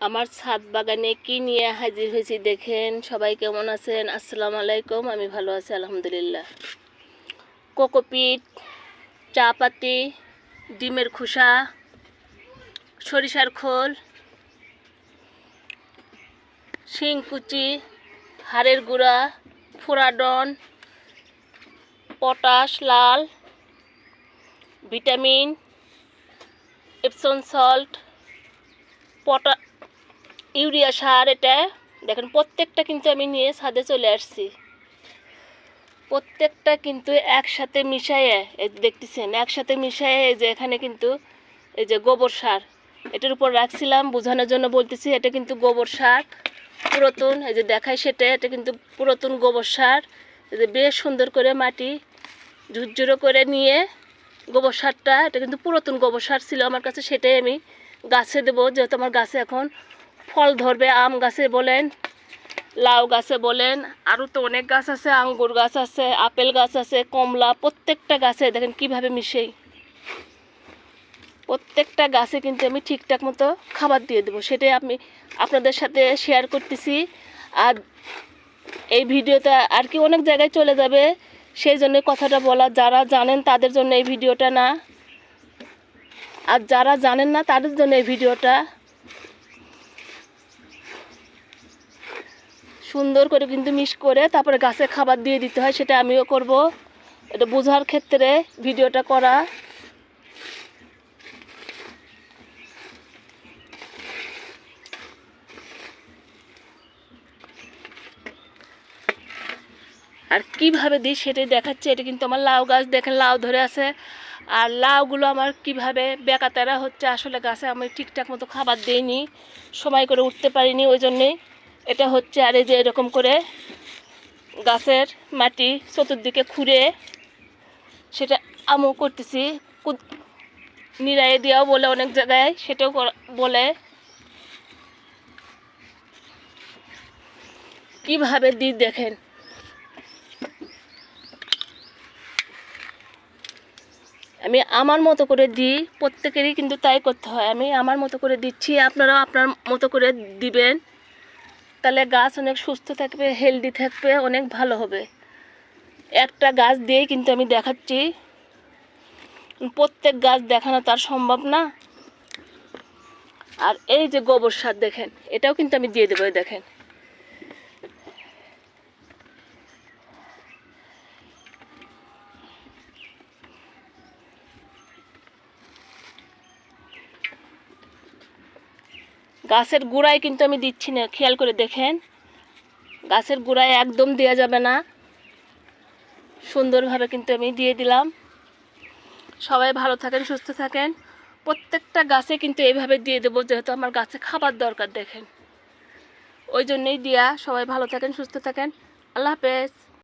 আমার ছাদ বাগানে কি নিয়ে হাজির হয়েছি দেখেন। সবাই কেমন আছেন? আসসালামু আলাইকুম। আমি ভালো আছি আলহামদুলিল্লাহ। কোকোপিট, চা পাতি, ডিমের খোসা, সরিষার খোল, শিংকুচি, হাড়ের গুঁড়া, ফুরাডন, পটাশ, লাল, ভিটামিন, এপসন সল্ট, ইউরিয়া সার। এটা দেখেন প্রত্যেকটা কিন্তু আমি নিয়ে ছাদে চলে আসছি। প্রত্যেকটা কিন্তু একসাথে মিশাইয়ে দেখতেছেন, একসাথে মিশাইয়ে এই যে এখানে কিন্তু এই যে গোবর সার এটার উপর রাখছিলাম বোঝানোর জন্য বলতেছি। এটা কিন্তু গোবর সার পুরাতন, এই যে দেখায় সেটা, এটা কিন্তু পুরাতন গোবর সার। এই যে বেশ সুন্দর করে মাটি ঝুরঝুরো করে নিয়ে গোবর সারটা, এটা কিন্তু পুরাতন গোবর সার ছিল আমার কাছে, সেটাই আমি গাছে দেবো। যেহেতু আমার গাছে এখন ফল ধরবে, আম গাছে বলেন, লাউ গাছে বলেন, আরও তো অনেক গাছ আছে, আঙ্গুর গাছ আছে, আপেল গাছ আছে, কমলা, প্রত্যেকটা গাছে দেখেন কিভাবে মিশেই প্রত্যেকটা গাছে কিন্তু আমি ঠিকঠাক মতো খাবার দিয়ে দেবো। সেটাই আমি আপনাদের সাথে শেয়ার করতেছি। আর এই ভিডিওটা আর কি অনেক জায়গায় চলে যাবে, সেই জন্য কথাটা বলা। যারা জানেন তাদের জন্য এই ভিডিওটা না, আর যারা জানেন না তাদের জন্য এই ভিডিওটা। সুন্দর করে কিন্তু মিক্স করে তারপরে গাছে খাবার দিয়ে দিতে হয়, সেটা আমিও করব। এটা বোঝার ক্ষেত্রে ভিডিওটা করা। আর কিভাবে দিই সেটাই দেখাচ্ছে। এটা কিন্তু আমার লাউ গাছ, দেখেন লাউ ধরে আছে। আর লাউগুলো আমার কিভাবে বেকাতারা হচ্ছে, আসলে গাছে আমি ঠিকঠাক মতো খাবার দিইনি, সময় করে উঠতে পারিনি, ওই জন্যেই এটা হচ্ছে। আর এই যে এরকম করে গাছের মাটি চতুর্দিকে খুঁড়ে সেটা আমও করতেছি। নিরায়ে দেওয়াও বলে অনেক জায়গায়, সেটাও বলে। কিভাবে দিই দেখেন। আমি আমার মতো করে দিই, প্রত্যেকেরই কিন্তু তাই করতে হয়। আমি আমার মতো করে দিচ্ছি, আপনারাও আপনার মতো করে দিবেন, তাহলে গাছ অনেক সুস্থ থাকবে, হেলদি থাকবে, অনেক ভালো হবে। একটা গাছ দিয়েই কিন্তু আমি দেখাচ্ছি, প্রত্যেক গাছ দেখানো তার সম্ভব না। আর এই যে গোবর সার দেখেন, এটাও কিন্তু আমি দিয়ে দেবো। দেখেন গাছের গোড়ায় কিন্তু আমি দিচ্ছি না, খেয়াল করে দেখেন। গাছের গোড়ায় একদম দেওয়া যাবে না, সুন্দরভাবে কিন্তু আমি দিয়ে দিলাম। সবাই ভালো থাকেন, সুস্থ থাকেন। প্রত্যেকটা গাছে কিন্তু এইভাবে দিয়ে দেবো, যেহেতু আমার গাছে খাবার দরকার দেখেন, ওই জন্যই দিয়া। সবাই ভালো থাকেন, সুস্থ থাকেন। আল্লাহ হাফেজ।